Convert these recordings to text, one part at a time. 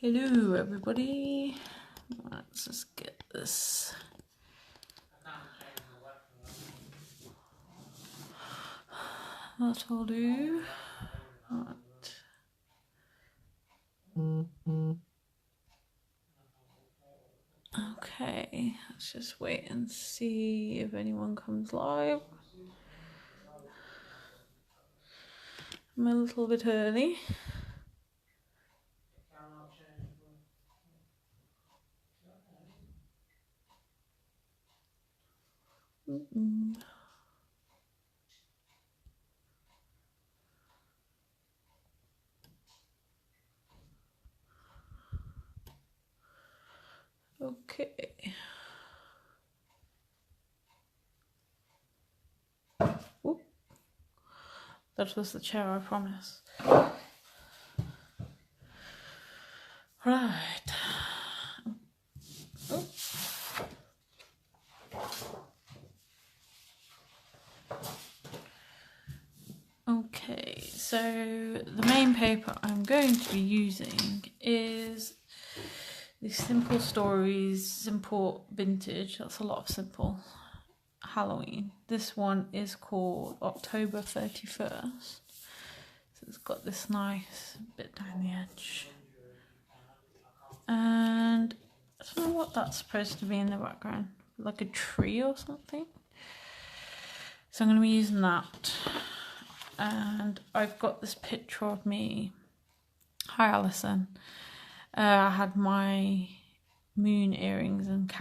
Hello everybody, let's just get this. That'll do. Right. Okay, let's just wait and see if anyone comes live. I'm a little bit early. Okay. Ooh. That was the chair, I promise. Right. Oh. Okay, so the main paper I'm going to be using is the Simple Stories Simple Vintage. That's a lot of simple. Halloween. This one is called October 31st. So it's got this nice bit down the edge. And I don't know what that's supposed to be in the background. Like a tree or something. So I'm going to be using that. And I've got this picture of me. Hi Alison. I had my moon earrings and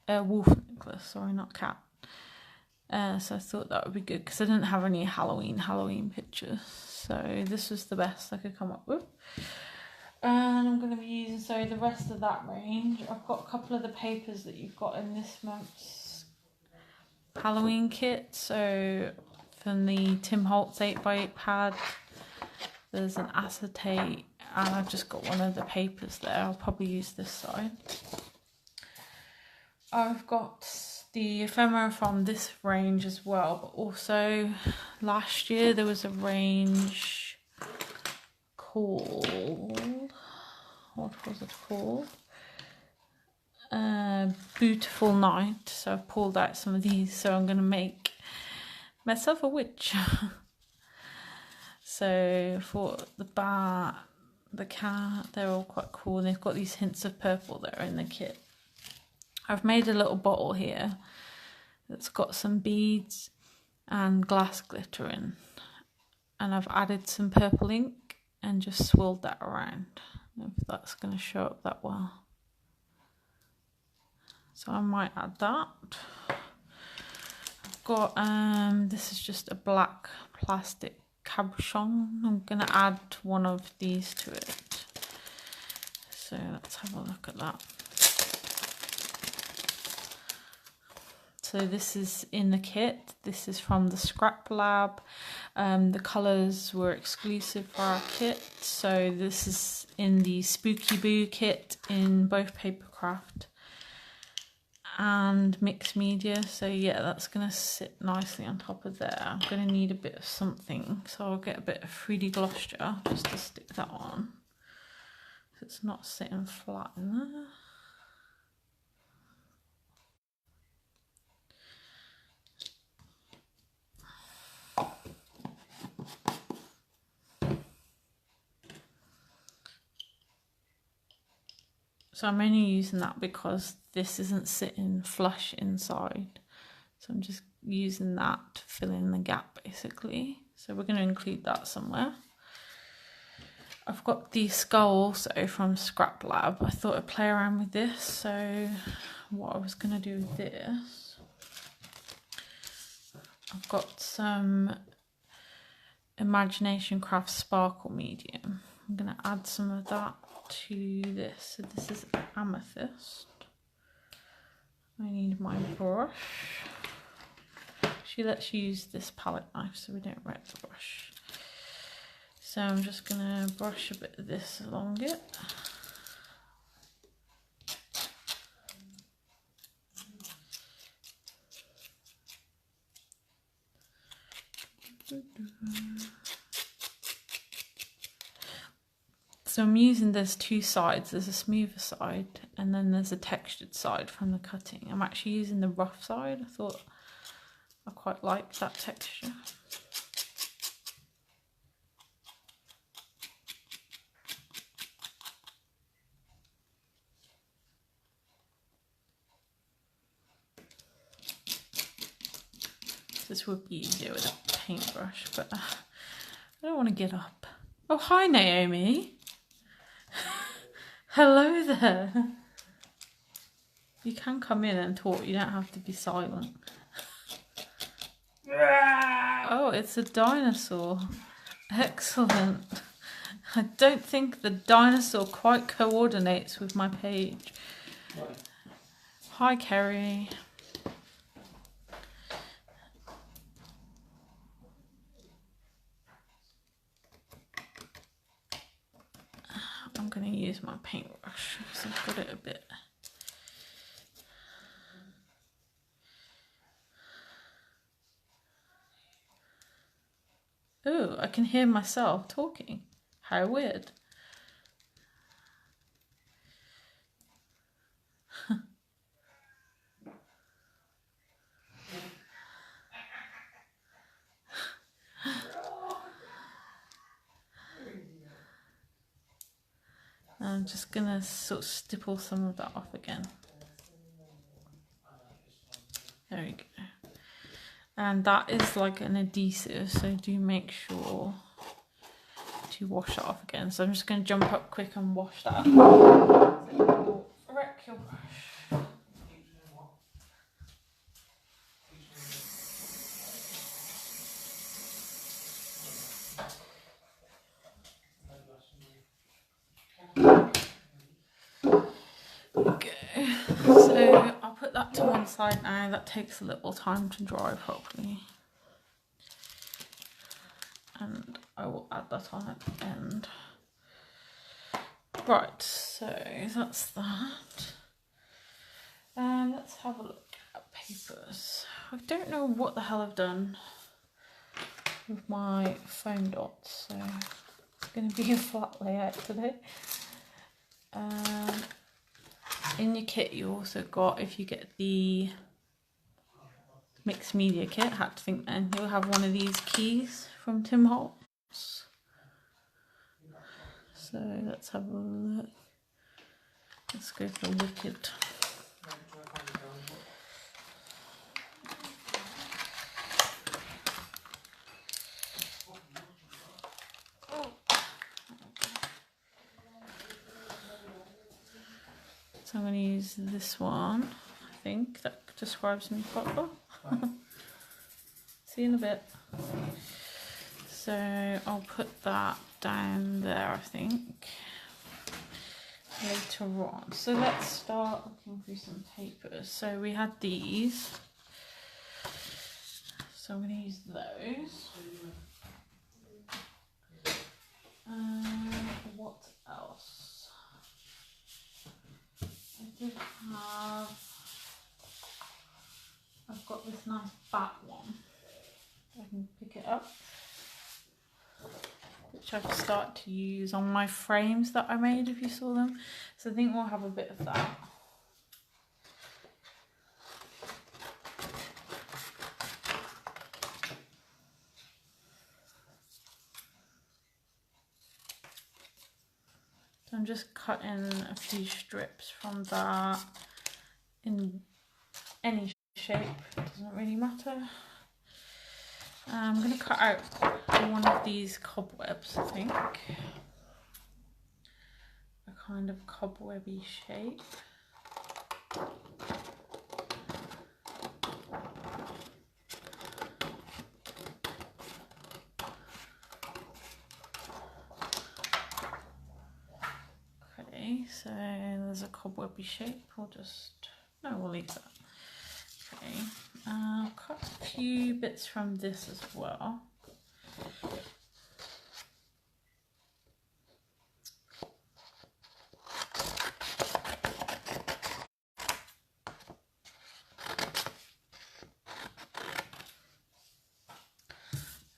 wolf necklace. Sorry, not cat. So I thought that would be good because I didn't have any Halloween pictures. So this was the best I could come up with. And I'm going to be using, the rest of that range. I've got a couple of the papers that you've got in this month's Halloween kit. So from the Tim Holtz 8x8 pad, there's an acetate, and I've just got one of the papers there. I'll probably use this side. I've got the ephemera from this range as well, but also last year there was a range called, what was it called? Beautiful Night. So I've pulled out some of these, so I'm going to make myself a witch. So for the bat, the cat, they're all quite cool. They've got these hints of purple that are in the kit. I've made a little bottle here that's got some beads and glass glitter in, and I've added some purple ink and just swirled that around. If that's going to show up that well, so I might add that. I've got this is just a black plastic cabochon. I'm going to add one of these to it, so let's have a look at that. So this is in the kit. This is from the Scrap Lab. The colours were exclusive for our kit. So this is in the Spooky Boo kit in both Papercraft and Mixed Media. So yeah, that's going to sit nicely on top of there. I'm going to need a bit of something. So I'll get a bit of 3D Gloss-Jar just to stick that on, so it's not sitting flat in there. So I'm only using that because this isn't sitting flush inside. So I'm just using that to fill in the gap basically. So we're going to include that somewhere. I've got the skull also from Scrap Lab. I thought I'd play around with this. So what I was going to do with this, I've got some Imagination Craft Sparkle Medium. I'm going to add some of that to this. So this is amethyst. I need my brush. She lets you use this palette knife so we don't wreck the brush. So I'm just going to brush a bit of this along it. So I'm using, there's two sides. There's a smoother side and then there's a textured side from the cutting. I'm actually using the rough side. I thought I quite like that texture. This would be easier with a paintbrush, but I don't want to get up. Oh, hi Naomi. Hello there. You can come in and talk, you don't have to be silent. Oh, it's a dinosaur. Excellent. I don't think the dinosaur quite coordinates with my page. Hi Kerry. I'm going to use my paintbrush because I've got it a bit. Oh, I can hear myself talking. How weird. I'm just going to sort of stipple some of that off again. There we go. And that is like an adhesive, so do make sure to wash it off again. So I'm just going to jump up quick and wash that. So wreck your brush. Okay, so I'll put that to one side now. That takes a little time to dry properly. And I will add that on at the end. Right, so that's that. And let's have a look at papers. I don't know what the hell I've done with my foam dots, so it's going to be a flat layout today. In your kit you also got, if you get the mixed media kit, had to think then, you'll have one of these keys from Tim Holtz. So let's have a look. Let's go for Wicked. So I'm going to use this one, I think, that describes me quite well. See you in a bit. So I'll put that down there, I think, later on. So let's start looking through some papers. So we had these. So I'm going to use those. What else? I did have, I've got this nice fat one. I can pick it up, which I've started to use on my frames that I made, if you saw them. So I think we'll have a bit of that. So I'm just cutting a few strips from that in any shape, it doesn't really matter. I'm going to cut out one of these cobwebs, I think. A kind of cobwebby shape. Okay, so there's a cobwebby shape. We'll leave that. Okay, I'll cut a few bits from this as well.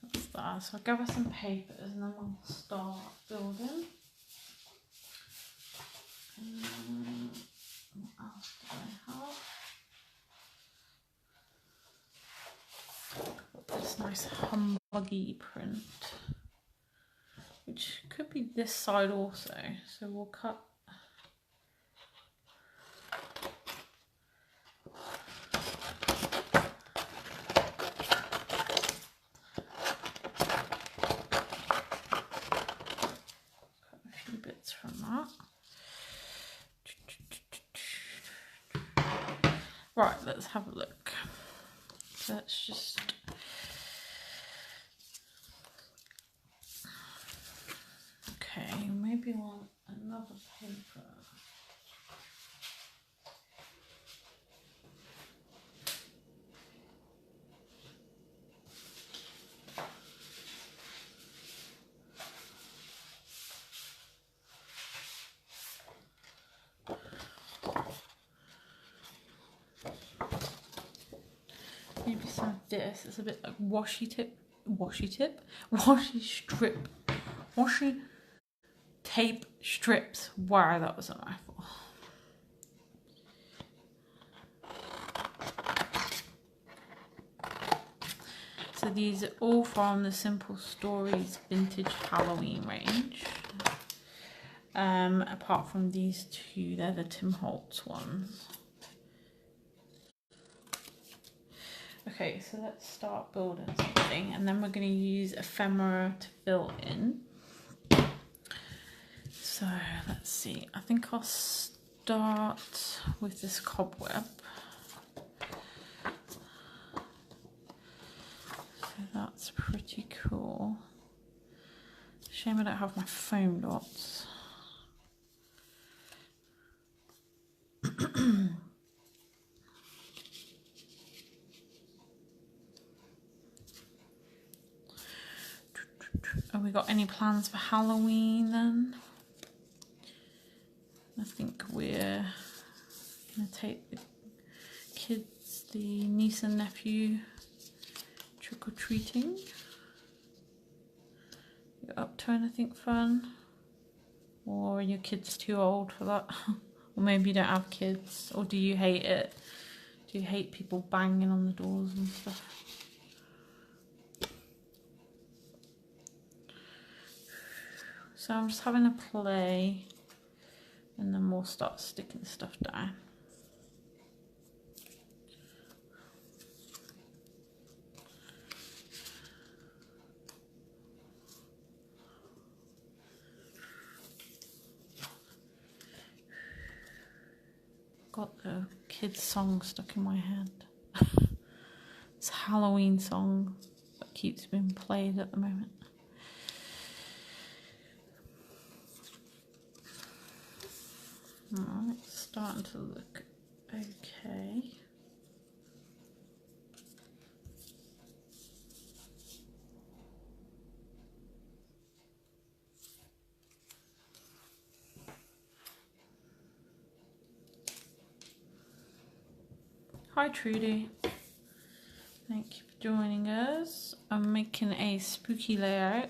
That's that. So I'll gather some papers and then we'll start building. this nice humbuggy print, which could be this side also. So we'll cut a few bits from that. Right, let's have a look. Let's just okay, maybe want another paper. Maybe some of this. It's a bit like washi tape strips. Wow, that was a mouthful. So these are all from the Simple Stories Vintage Halloween range. Apart from these two, they're the Tim Holtz ones. Okay, so let's start building something, and then we're going to use ephemera to fill in. So let's see, I think I'll start with this cobweb. So that's pretty cool. Shame I don't have my foam dots. Have we got any plans for Halloween then? I think we're gonna take the kids, the niece and nephew, trick-or-treating. You up to anything fun? Or are your kids too old for that? Or maybe you don't have kids, or do you hate it? Do you hate people banging on the doors and stuff? So I'm just having a play, and then we'll start sticking stuff down. Got the kids' song stuck in my head. It's a Halloween song that keeps being played at the moment. Alright, it's starting to look okay. Hi Trudy, thank you for joining us. I'm making a spooky layout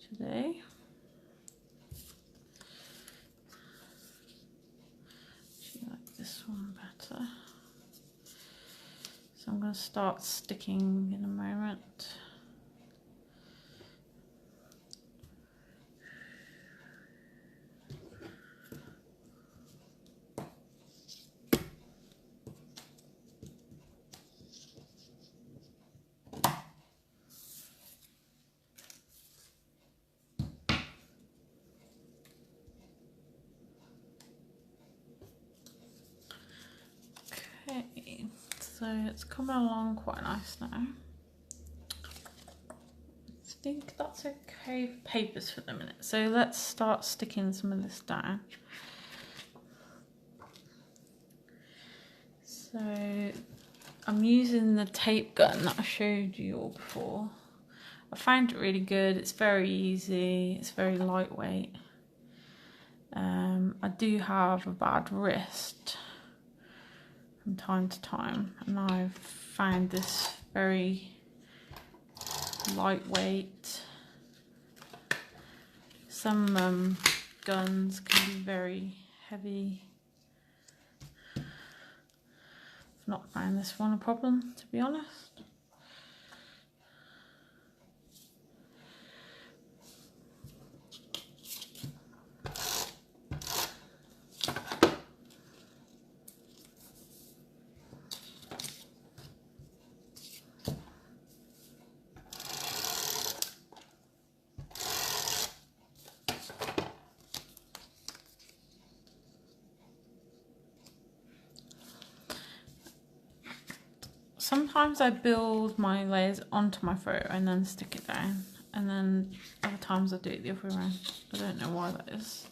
today. This one better. So I'm going to start sticking in a moment. Okay, so it's coming along quite nice now. I think that's okay for papers for the minute. So let's start sticking some of this down. So I'm using the tape gun that I showed you all before. I found it really good. It's very easy. It's very lightweight. I do have a bad wrist from time to time, and I've found this very lightweight. Some guns can be very heavy. I've not found this one a problem, to be honest. sometimes I build my layers onto my photo and then stick it down, and then other times I do it the other way around. I don't know why that is.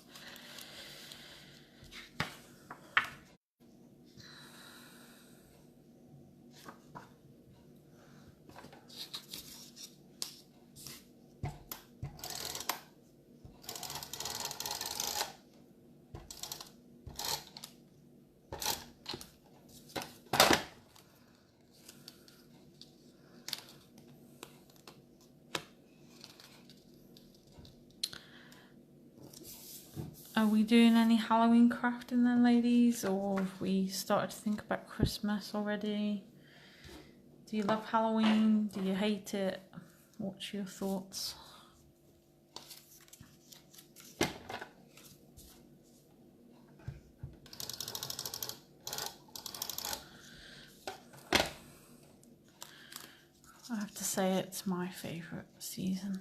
Are we doing any Halloween crafting then, ladies? Or have we started to think about Christmas already? Do you love Halloween? Do you hate it? What's your thoughts? I have to say it's my favourite season.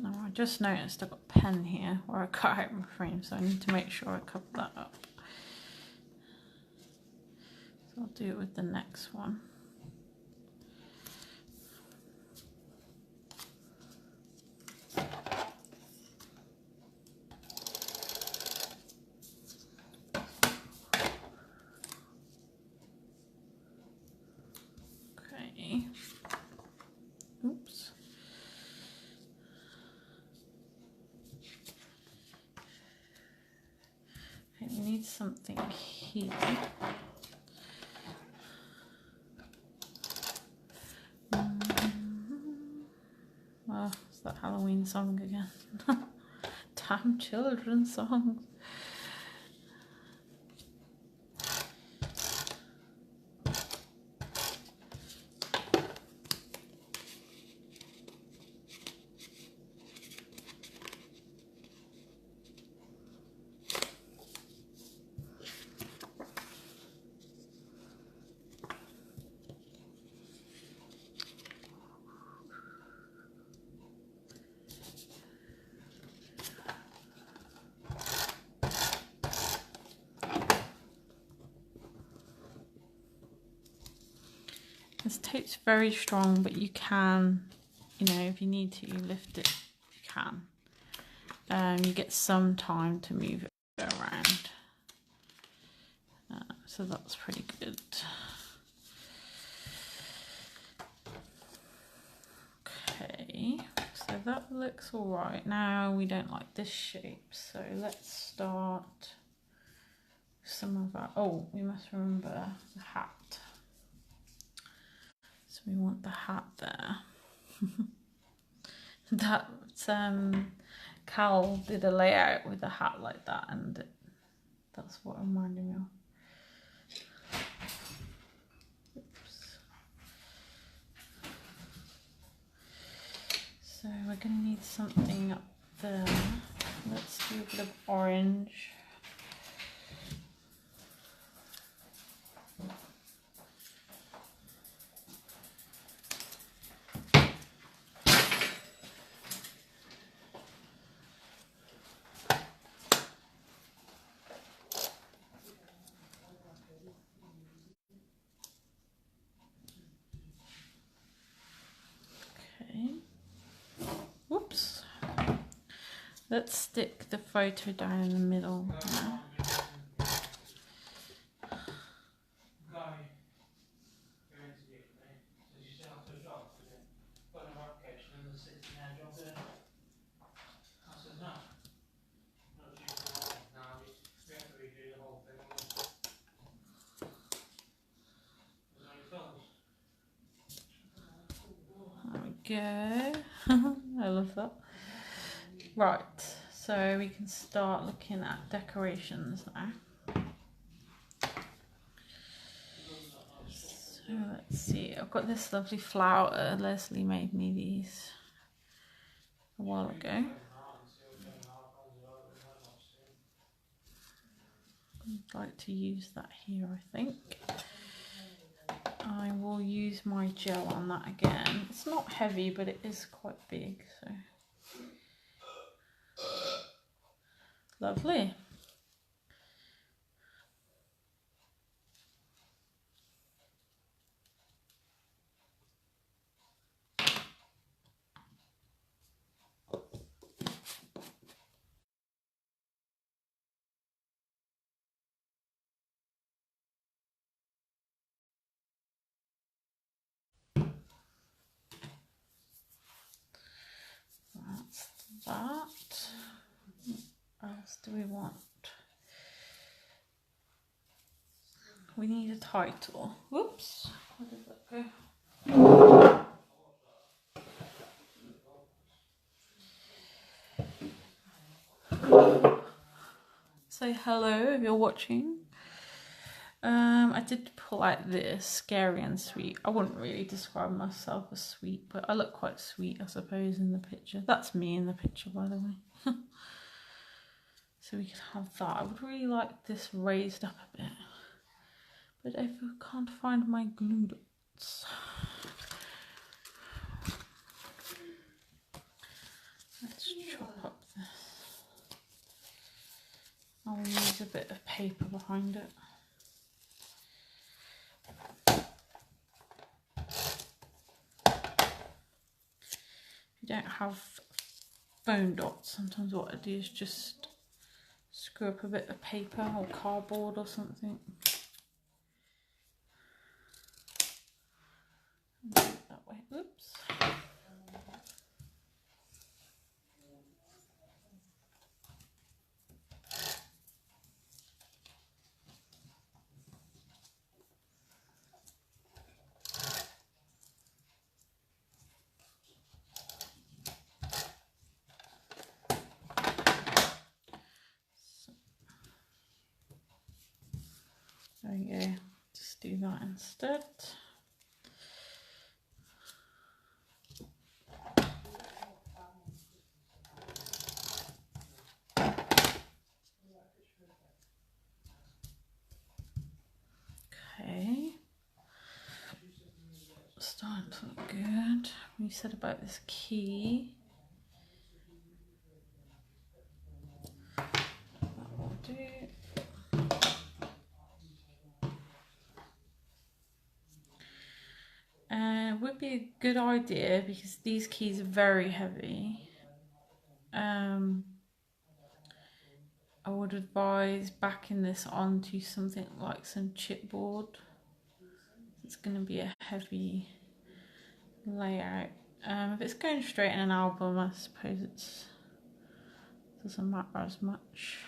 Now I just noticed I've got a pen here where I cut out my frame, so I need to make sure I cover that up. So I'll do it with the next one. Okay. Oops. Okay, we need something here. Well, it's that Halloween song again. Damn children's songs. This tape's very strong, but you can, you know, if you need to, you lift it, you can. You get some time to move it around. So that's pretty good. Okay, so that looks all right. Now we don't like this shape, so let's start some of our, oh, we must remember the hat. So we want the hat there. That Cal did a layout with a hat like that, and that's what it reminded me of. Oops. So we're going to need something up there. Let's do a bit of orange. Whoops. Let's stick the photo down in the middle now. There we go. I love that. Right, so we can start looking at decorations now. So let's see, I've got this lovely flower. Leslie made me these a while ago. I'd like to use that here, I think. I will use my gel on that again. It's not heavy, but it is quite big, so. Lovely. that. What else do we want? We need a title. Whoops. Where did that go? Say hello if you're watching. I did pull out this scary and sweet. I wouldn't really describe myself as sweet, but I look quite sweet, I suppose, in the picture. That's me in the picture, by the way. So we could have that. I would really like this raised up a bit, but I can't find my glue dots. Let's chop up this. I'll use a bit of paper behind it. If you don't have foam dots, sometimes what I do is just screw up a bit of paper or cardboard or something. And do it that way. Oops. There we go, just do that instead. Okay, starting to look good. We said about this key. That will do. Would be a good idea because these keys are very heavy. I would advise backing this onto something like some chipboard. It's going to be a heavy layout. If it's going straight in an album, I suppose it doesn't matter as much.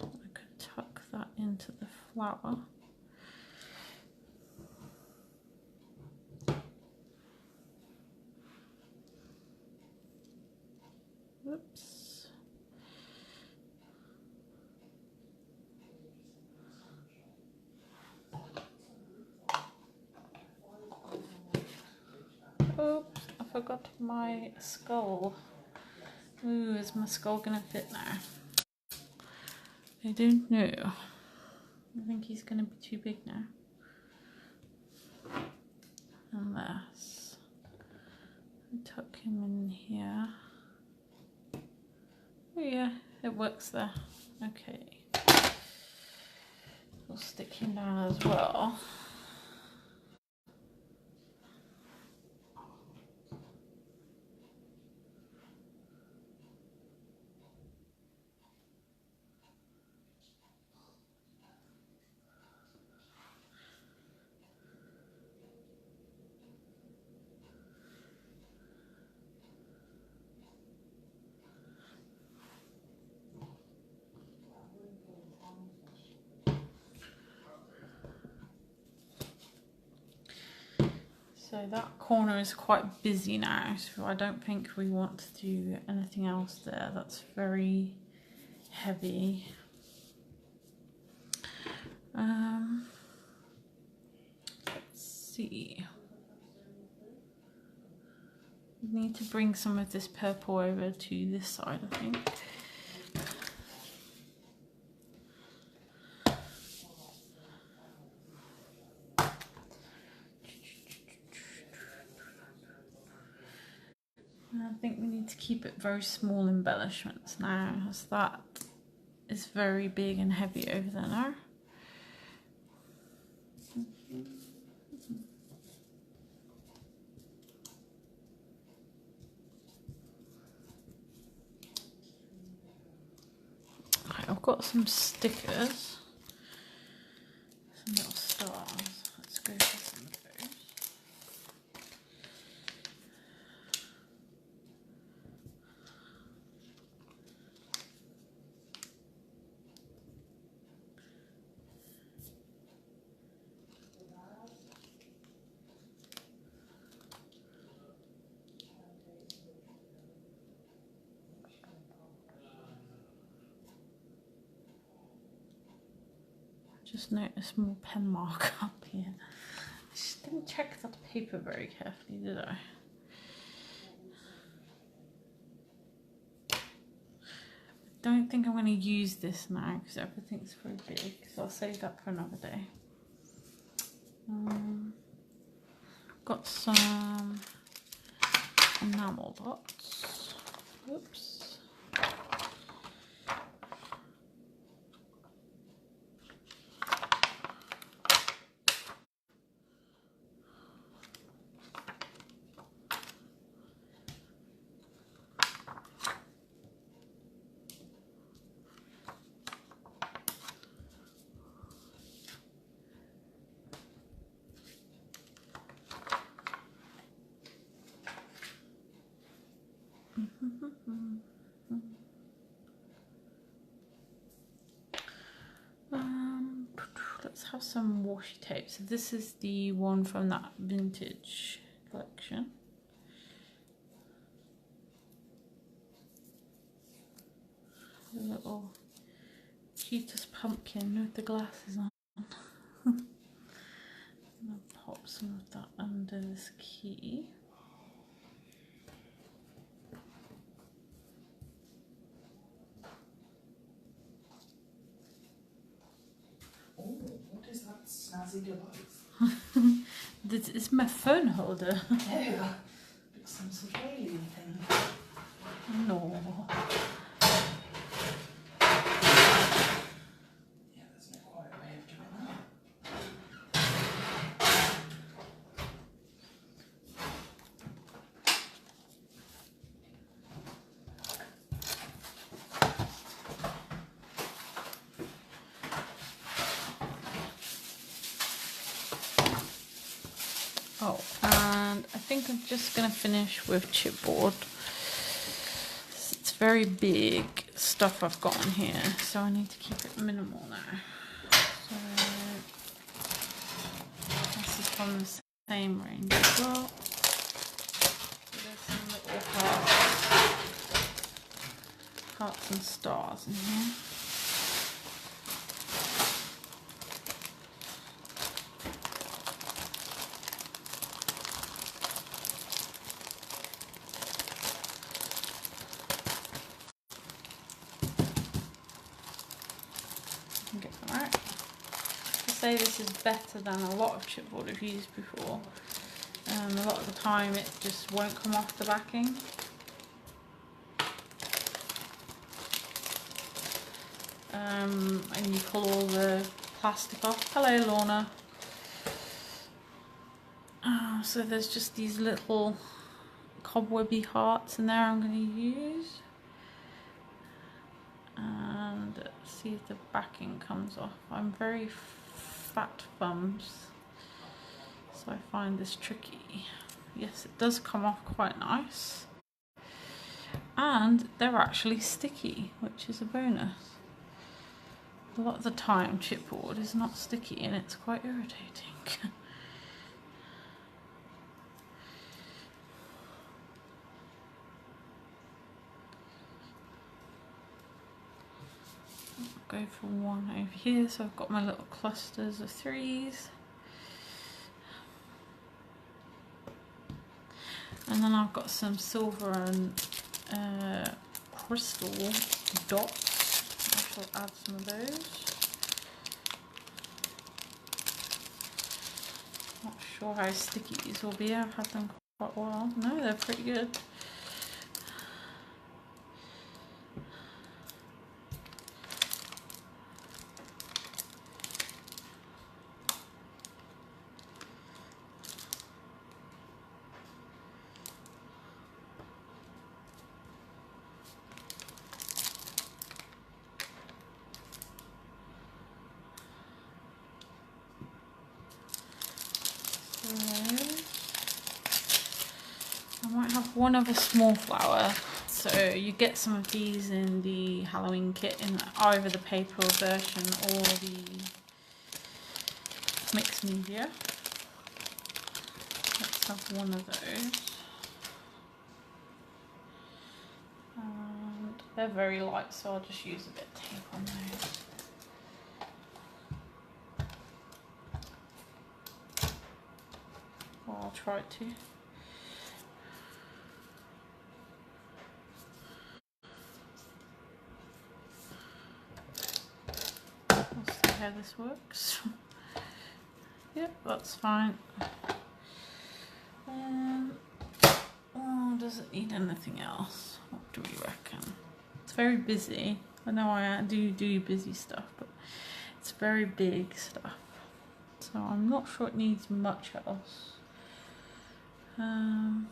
I could tuck that into the flower. Whoops. Oops, I forgot my skull. Ooh, is my skull gonna fit now? I don't know. I think he's gonna be too big now. Unless I tuck him in here. Oh yeah, it works there. Okay. We'll stick him down as well. So that corner is quite busy now, so I don't think we want to do anything else there. That's very heavy. Let's see. We need to bring some of this purple over to this side, I think. I think we need to keep it very small embellishments now, as that is very big and heavy over there now. Okay, I've got some stickers, some little stars. Let's go for some of those. Just noticed a small pen mark up here. I just didn't check that paper very carefully, did I? Don't think I'm going to use this now because everything's very big, so I'll save that for another day. Got some enamel dots. Oops. Let's have some washi tape. So this is the one from that vintage collection. A little cutest pumpkin with the glasses on. I'm gonna pop some of that under this key. What is that snazzy device? This is my phone holder. Yeah, it's some sort of alien thing. No. Yeah, there's no quiet way of doing that. Oh, and I think I'm just going to finish with chipboard. It's very big stuff I've got on here, so I need to keep it minimal now. So this is from the same range as well. So there's some little hearts and stars in here. Get them out. I say this is better than a lot of chipboard I've used before. A lot of the time it just won't come off the backing. And you pull all the plastic off. Hello, Lorna. So there's just these little cobwebby hearts in there I'm going to use. And see if the backing comes off. I'm very fat thumbs, so I find this tricky. Yes, it does come off quite nice. And they're actually sticky, which is a bonus. A lot of the time chipboard is not sticky and it's quite irritating. I'll go for one over here, so I've got my little clusters of threes. And then I've got some silver and crystal dots. I shall add some of those. Not sure how sticky these will be. I've had them quite a while. No, they're pretty good. I might have one other small flower. So you get some of these in the Halloween kit in either the paper version or the mixed media. Let's have one of those. And they're very light, so I'll just use a bit of tape on those. try to. We'll see how this works. Yep, that's fine. Oh, does it need anything else? What do we reckon? It's very busy. I know I do busy stuff, but it's very big stuff. So I'm not sure it needs much else. I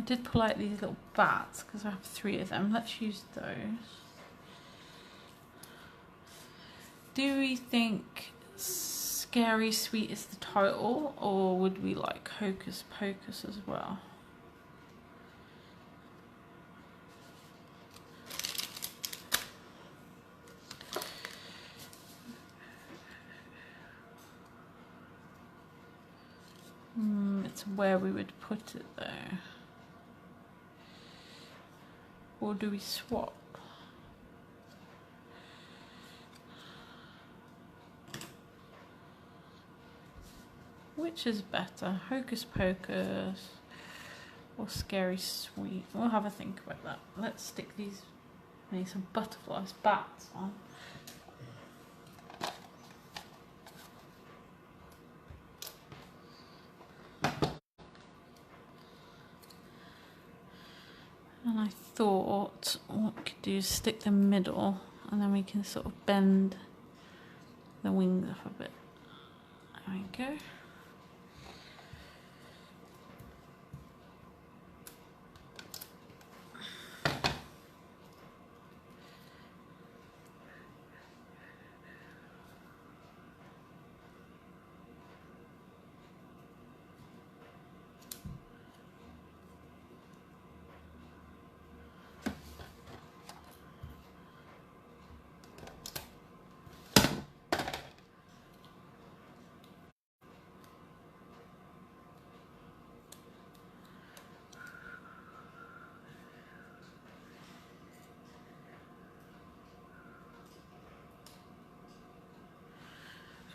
did pull out these little bats because I have 3 of them. Let's use those. Do we think Scary Sweet is the title, or would we like Hocus Pocus as well? It's where we would put it though. Or do we swap? Which is better, Hocus Pocus or Scary Sweet? We'll have a think about that. Let's stick these, maybe some butterflies, bats on. And I thought what we could do is stick the middle, and then we can sort of bend the wings up a bit. There we go.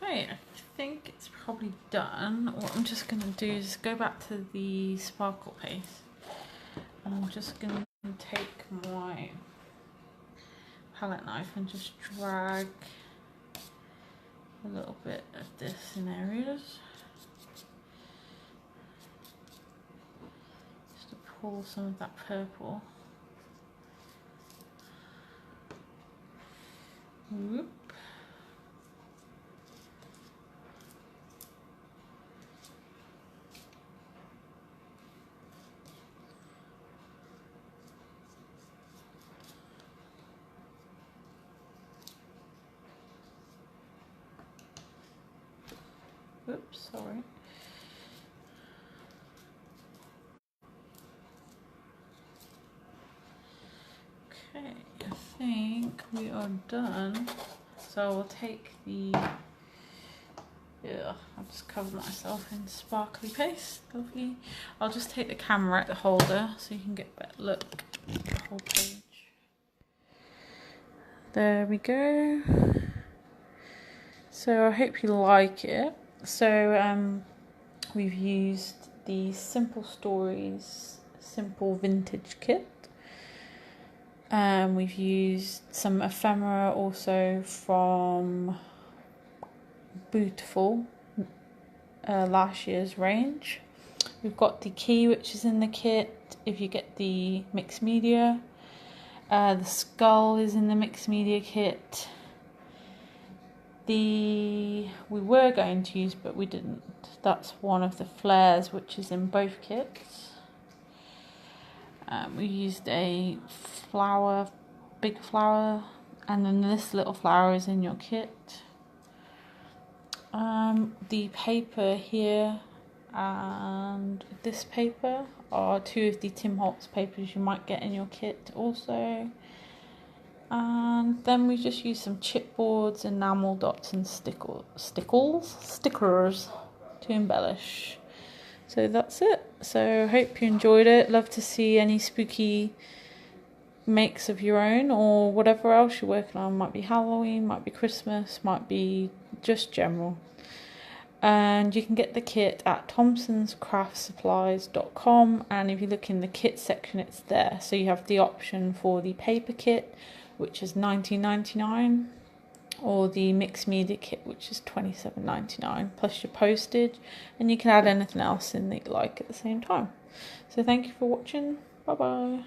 Okay, I think it's probably done. What I'm just going to do is go back to the sparkle paste. And I'm just going to take my palette knife and just drag a little bit of this in areas. Just to pull some of that purple. Whoop. Oops, sorry. Okay, I think we are done. So I'll take the, I've just covered myself in sparkly paste, lovely. I'll just take the camera out the holder so you can get a better look at the whole page. There we go. So I hope you like it. So we've used the Simple Stories Simple Vintage Kit. We've used some ephemera also from Beautiful, last year's range. We've got the key, which is in the kit if you get the mixed media. The skull is in the mixed media kit. We were going to use, but we didn't. That's one of the flares, which is in both kits. We used a flower, big flower, and then this little flower is in your kit. The paper here and this paper are 2 of the Tim Holtz papers you might get in your kit also. And then we just used some chipboards, enamel dots and stickers to embellish. So that's it. So hope you enjoyed it. Love to see any spooky makes of your own or whatever else you're working on. Might be Halloween, might be Christmas, might be just general. And you can get the kit at thompsonscraftsupplies.com, and if you look in the kit section, it's there. So you have the option for the paper kit, which is $19.99, or the mixed media kit, which is $27.99 plus your postage, and you can add anything else in that you like at the same time. So thank you for watching. Bye bye.